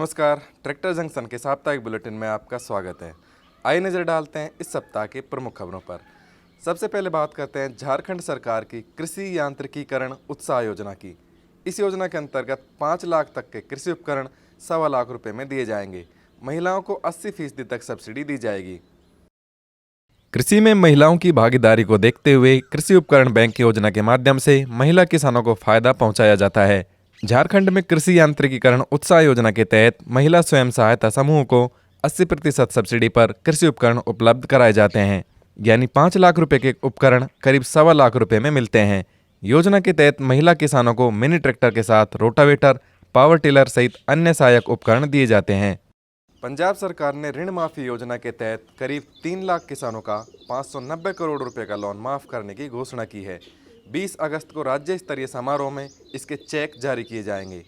नमस्कार, tractor junction के साप्ताहिक बुलेटिन में आपका स्वागत है। आइए नज़र डालते हैं इस सप्ताह के प्रमुख खबरों पर। सबसे पहले बात करते हैं झारखंड सरकार की कृषि यांत्रिकीकरण उत्साह योजना की। इस योजना के अंतर्गत 5 लाख तक के कृषि उपकरण 1.25 लाख रुपए में दिए जाएंगे। महिलाओं को 80% तक सब्सिडी दी जाएगी। कृषि में महिलाओं की भागीदारी को देखते हुए कृषि उपकरण बैंक योजना के माध्यम से महिला किसानों को फायदा पहुंचाया जाता है। झारखंड में कृषि यांत्रिकीकरण उत्साह योजना के तहत महिला स्वयं सहायता समूह को 80% सब्सिडी पर कृषि उपकरण उपलब्ध कराए जाते हैं। यानी 5 लाख रुपए के उपकरण करीब 1.25 लाख रुपए में मिलते हैं। योजना के तहत महिला किसानों को मिनी ट्रैक्टर के साथ रोटावेटर, पावर टिलर सहित अन्य सहायक उपकरण दिए जाते हैं। पंजाब सरकार ने ऋण माफी योजना के तहत करीब 3 लाख किसानों का 590 करोड़ रुपए का लोन माफ करने की घोषणा की है। 20 अगस्त को राज्य स्तरीय समारोह में इसके चेक जारी किए जाएंगे।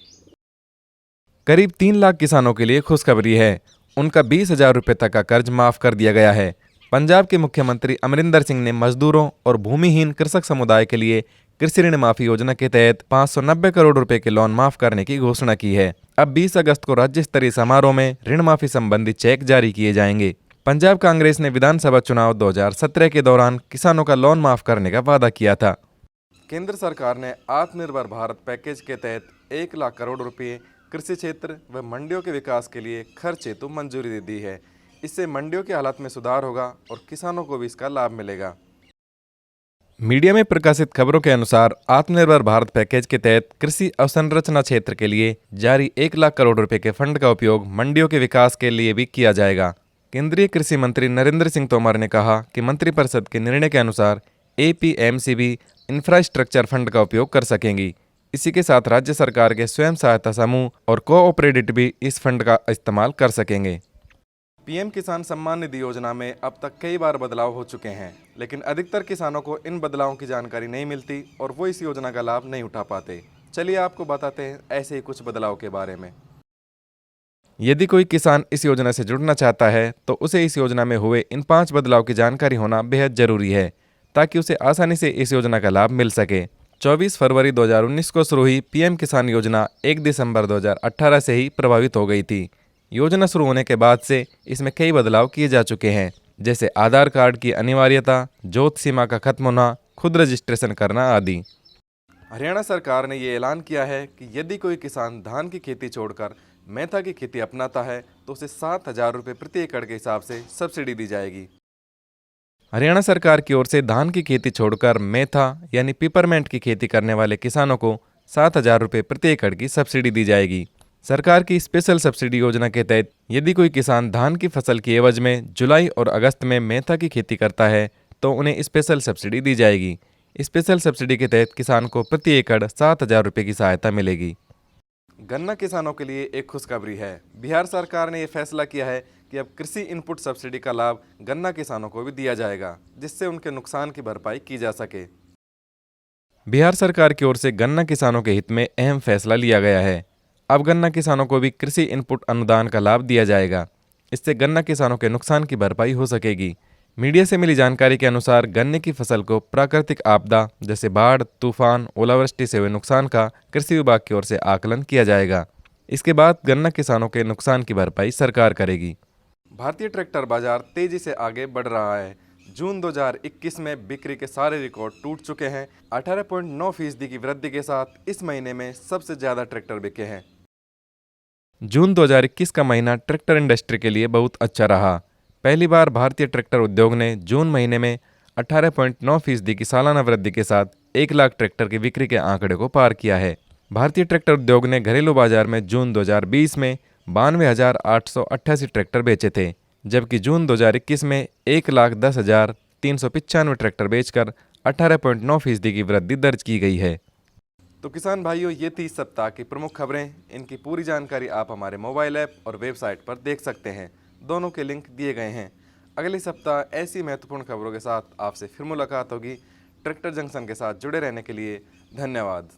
करीब 3 लाख किसानों के लिए खुशखबरी है। उनका 20,000 रुपये तक का कर्ज माफ कर दिया गया है। पंजाब के मुख्यमंत्री अमरिंदर सिंह ने मजदूरों और भूमिहीन कृषक समुदाय के लिए कृषि ऋण माफी योजना के तहत 590 करोड़ रुपए के लोन माफ करने की घोषणा की है। अब 20 अगस्त को राज्य स्तरीय समारोह में ऋण माफी संबंधी चेक जारी किए जाएंगे। पंजाब कांग्रेस ने विधानसभा चुनाव 2017 के दौरान किसानों का लोन माफ करने का वादा किया था। केंद्र सरकार ने आत्मनिर्भर भारत पैकेज के तहत 1 लाख करोड़ रुपए कृषि क्षेत्र व मंडियों के विकास के लिए खर्च हेतु मंजूरी दे दी है। इससे मंडियों की हालत में सुधार होगा और किसानों को भी इसका लाभ मिलेगा। मीडिया में प्रकाशित खबरों के अनुसार आत्मनिर्भर भारत पैकेज के तहत कृषि अवसंरचना क्षेत्र के लिए जारी 1 लाख करोड़ रुपए के फंड का उपयोग मंडियों के विकास के लिए भी किया जाएगा। केंद्रीय कृषि मंत्री नरेंद्र सिंह तोमर ने कहा कि मंत्रिपरिषद के निर्णय के अनुसार एपीएमसी इंफ्रास्ट्रक्चर फंड का उपयोग कर सकेंगी। इसी के साथ राज्य सरकार के स्वयं सहायता समूह और कोऑपरेटिव भी इस फंड का इस्तेमाल कर सकेंगे। पीएम किसान सम्मान निधि योजना में अब तक कई बार बदलाव हो चुके हैं, लेकिन अधिकतर किसानों को इन बदलावों की जानकारी नहीं मिलती और वो इस योजना का लाभ नहीं उठा पाते। चलिए आपको बताते हैं ऐसे ही कुछ बदलाव के बारे में। यदि कोई किसान इस योजना से जुड़ना चाहता है तो उसे इस योजना में हुए इन 5 बदलाव की जानकारी होना बेहद जरूरी है, ताकि उसे आसानी से इस योजना का लाभ मिल सके। 24 फरवरी 2019 को शुरू हुई पीएम किसान योजना 1 दिसंबर 2018 से ही प्रभावित हो गई थी। योजना शुरू होने के बाद से इसमें कई बदलाव किए जा चुके हैं, जैसे आधार कार्ड की अनिवार्यता, जोत सीमा का खत्म होना, खुद रजिस्ट्रेशन करना आदि। हरियाणा सरकार ने ये ऐलान किया है कि यदि कोई किसान धान की खेती छोड़कर मेथा की खेती अपनाता है तो उसे 7,000 रुपये प्रति एकड़ के हिसाब से सब्सिडी दी जाएगी। हरियाणा सरकार की ओर से धान की खेती छोड़कर मेथा यानी पिपरमेंट की खेती करने वाले किसानों को 7,000 रुपये प्रति एकड़ की सब्सिडी दी जाएगी। सरकार की स्पेशल सब्सिडी योजना के तहत यदि कोई किसान धान की फसल की एवज में जुलाई और अगस्त में मेथा की खेती करता है तो उन्हें स्पेशल सब्सिडी दी जाएगी। स्पेशल सब्सिडी के तहत किसान को प्रति एकड़ 7,000 रुपये की सहायता मिलेगी। गन्ना किसानों के लिए एक खुशखबरी है। बिहार सरकार ने यह फैसला किया है कि अब कृषि इनपुट सब्सिडी का लाभ गन्ना किसानों को भी दिया जाएगा, जिससे उनके नुकसान की भरपाई की जा सके। बिहार सरकार की ओर से गन्ना किसानों के हित में अहम फैसला लिया गया है। अब गन्ना किसानों को भी कृषि इनपुट अनुदान का लाभ दिया जाएगा। इससे गन्ना किसानों के नुकसान की भरपाई हो सकेगी। मीडिया से मिली जानकारी के अनुसार गन्ने की फसल को प्राकृतिक आपदा जैसे बाढ़, तूफान, ओलावृष्टि से हुए नुकसान का कृषि विभाग की ओर से आकलन किया जाएगा। इसके बाद गन्ना किसानों के नुकसान की भरपाई सरकार करेगी। भारतीय ट्रैक्टर बाजार तेजी से आगे बढ़ रहा है। जून 2021 में बिक्री के सारे रिकॉर्ड टूट चुके हैं। 18.9% की वृद्धि के साथ इस महीने में सबसे ज्यादा ट्रैक्टर बिके हैं। जून 2021 का महीना ट्रैक्टर इंडस्ट्री के लिए बहुत अच्छा रहा। पहली बार भारतीय ट्रैक्टर उद्योग ने जून महीने में 18.9% की सालाना वृद्धि के साथ 1 लाख ट्रैक्टर की बिक्री के आंकड़े को पार किया है। भारतीय ट्रैक्टर उद्योग ने घरेलू बाजार में जून 2020 में 92,888 ट्रैक्टर बेचे थे, जबकि जून 2021 में 1,10,395 ट्रैक्टर बेचकर 18.9% की वृद्धि दर्ज की गई है। तो किसान भाइयों, ये थी इस सप्ताह की प्रमुख खबरें। इनकी पूरी जानकारी आप हमारे मोबाइल ऐप और वेबसाइट पर देख सकते हैं। दोनों के लिंक दिए गए हैं। अगले सप्ताह ऐसी महत्वपूर्ण खबरों के साथ आपसे फिर मुलाकात होगी। ट्रैक्टर जंक्शन के साथ जुड़े रहने के लिए धन्यवाद।